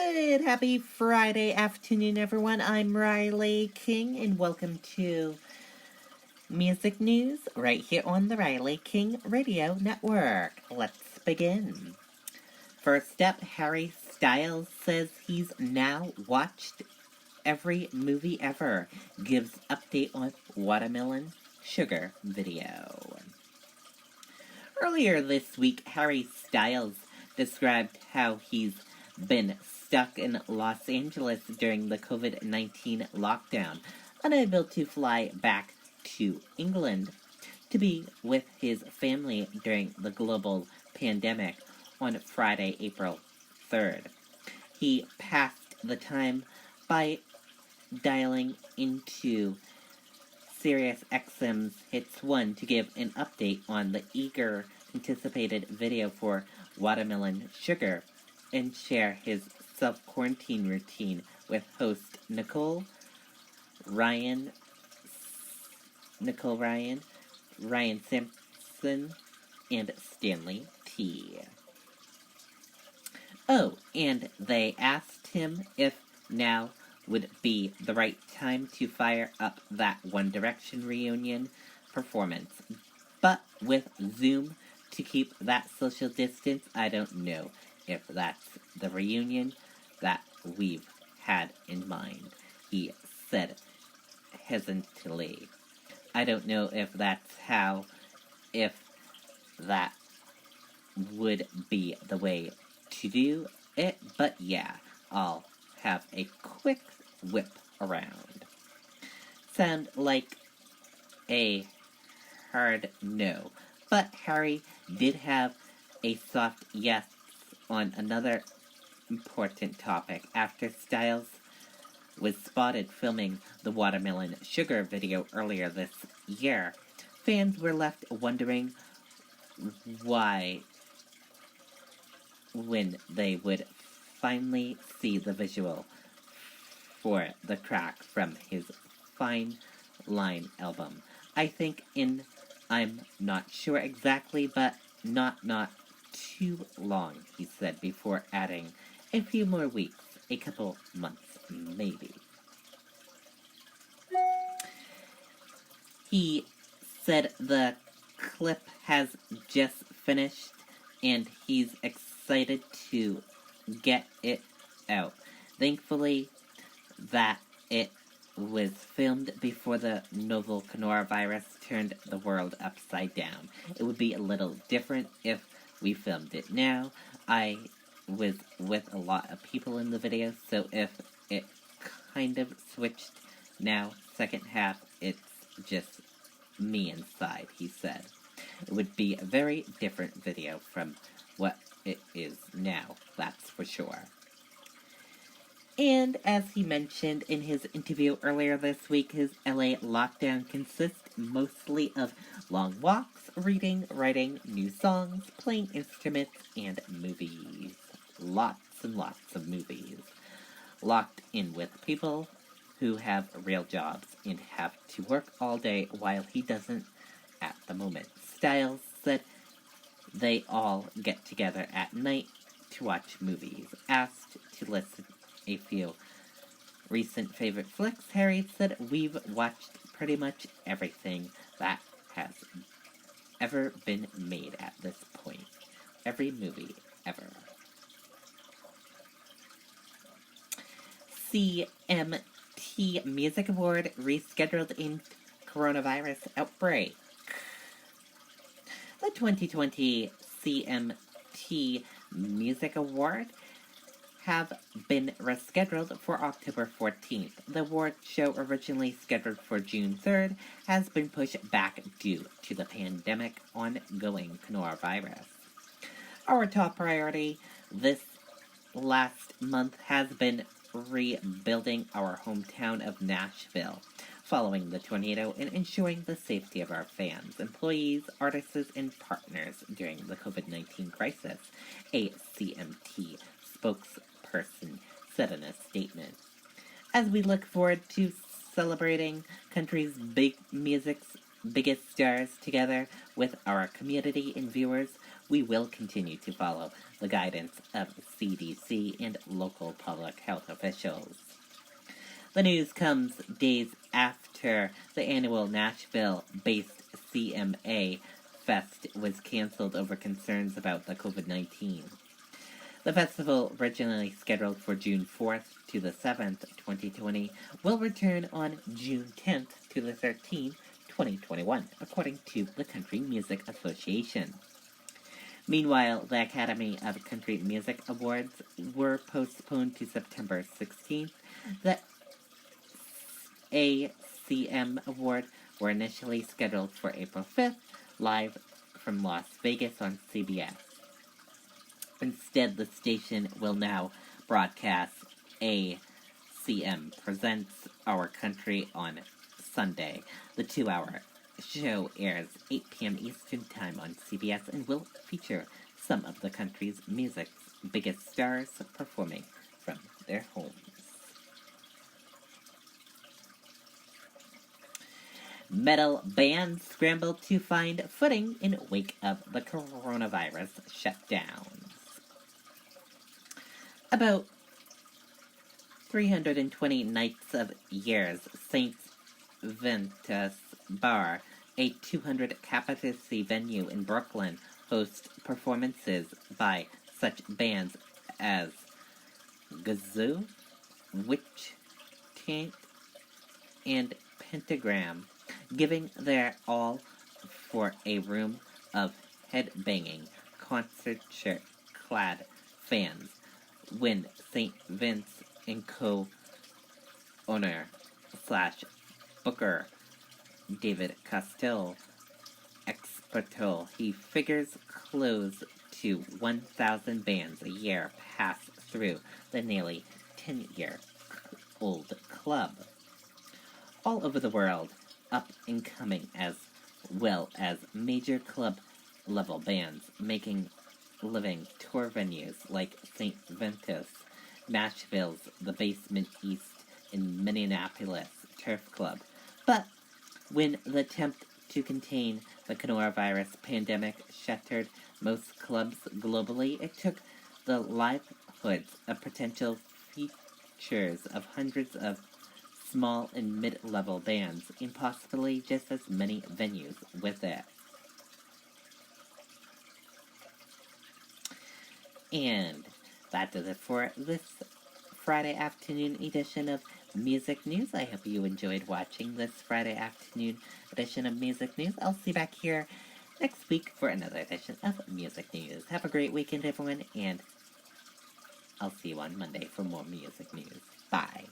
Good, happy Friday afternoon, everyone. I'm Riley King, and welcome to Music News right here on the Riley King Radio Network. Let's begin. First up, Harry Styles says he's now watched every movie ever, gives update on Watermelon Sugar video. Earlier this week, Harry Styles described how he's been stuck in Los Angeles during the COVID-19 lockdown, unable to fly back to England to be with his family during the global pandemic on Friday, April 3rd. He passed the time by dialing into Sirius XM's Hits 1 to give an update on the eager anticipated video for Watermelon Sugar and share his self-quarantine routine with host Nicole Ryan, Ryan Simpson, and Stanley T. Oh, and they asked him if now would be the right time to fire up that One Direction reunion performance. But with Zoom to keep that social distance, I don't know if that's the reunion that we've had in mind, he said hesitantly. I don't know if that would be the way to do it, but yeah, I'll have a quick whip around. Sound like a hard no, but Harry did have a soft yes on another important topic after Styles was spotted filming the Watermelon Sugar video earlier this year. Fans were left wondering why when they would finally see the visual for the track from his Fine Line album. I think I'm not sure exactly, but not too long, he said before adding a few more weeks, a couple months, maybe. He said the clip has just finished and he's excited to get it out. Thankfully, that it was filmed before the novel coronavirus turned the world upside down. It would be a little different if we filmed it now. I was with a lot of people in the video, so if it kind of switched now, second half, it's just me inside, he said. It would be a very different video from what it is now, that's for sure. And as he mentioned in his interview earlier this week, his LA lockdown consists mostly of long walks, reading, writing new songs, playing instruments, and movies. Lots and lots of movies. Locked in with people who have real jobs and have to work all day while he doesn't at the moment. Styles said they all get together at night to watch movies. Asked to listen a few recent favorite flicks, Harry said, "We've watched pretty much everything that has ever been made at this point. Every movie ever." CMT Music Award rescheduled in coronavirus outbreak. The 2020 CMT Music Award have been rescheduled for October 14th. The award show, originally scheduled for June 3rd, has been pushed back due to the pandemic ongoing coronavirus. Our top priority this last month has been rebuilding our hometown of Nashville following the tornado and ensuring the safety of our fans, employees, artists, and partners during the COVID-19 crisis, a CMT spokesperson said in a statement. As we look forward to celebrating country's big music's biggest stars together with our community and viewers, we will continue to follow the guidance of CDC and local public health officials. The news comes days after the annual Nashville-based CMA Fest was canceled over concerns about the COVID-19. The festival, originally scheduled for June 4th to the 7th, 2020, will return on June 10th to the 13th, 2021, according to the Country Music Association. Meanwhile, the Academy of Country Music Awards were postponed to September 16th. The ACM Award were initially scheduled for April 5th, live from Las Vegas on CBS. Instead, the station will now broadcast ACM Presents Our Country on Sunday. The 2-hour show airs 8 p.m. Eastern Time on CBS and will feature some of the country's music's biggest stars performing from their homes. Metal bands scramble to find footing in wake of the coronavirus shutdowns. About 320 nights of years, St. Vitus Bar, a 200-capacity venue in Brooklyn, hosts performances by such bands as Gazoo, Witch Taint, and Pentagram, giving their all for a room of headbanging, concert shirt-clad fans when St. Vince and co-owner / booker David Castile experto he figures close to 1,000 bands a year pass through the nearly 10-year-old club. All over the world, up and coming as well as major club-level bands making living tour venues like St. Vitus, Nashville's The Basement East, and Minneapolis Turf Club. But when the attempt to contain the coronavirus pandemic shattered most clubs globally, it took the livelihoods of potential features of hundreds of small and mid-level bands, and possibly just as many venues with it. And that does it for this Friday afternoon edition of Music News. I hope you enjoyed watching this Friday afternoon edition of Music News. I'll see you back here next week for another edition of Music News. Have a great weekend, everyone, and I'll see you on Monday for more music news. Bye.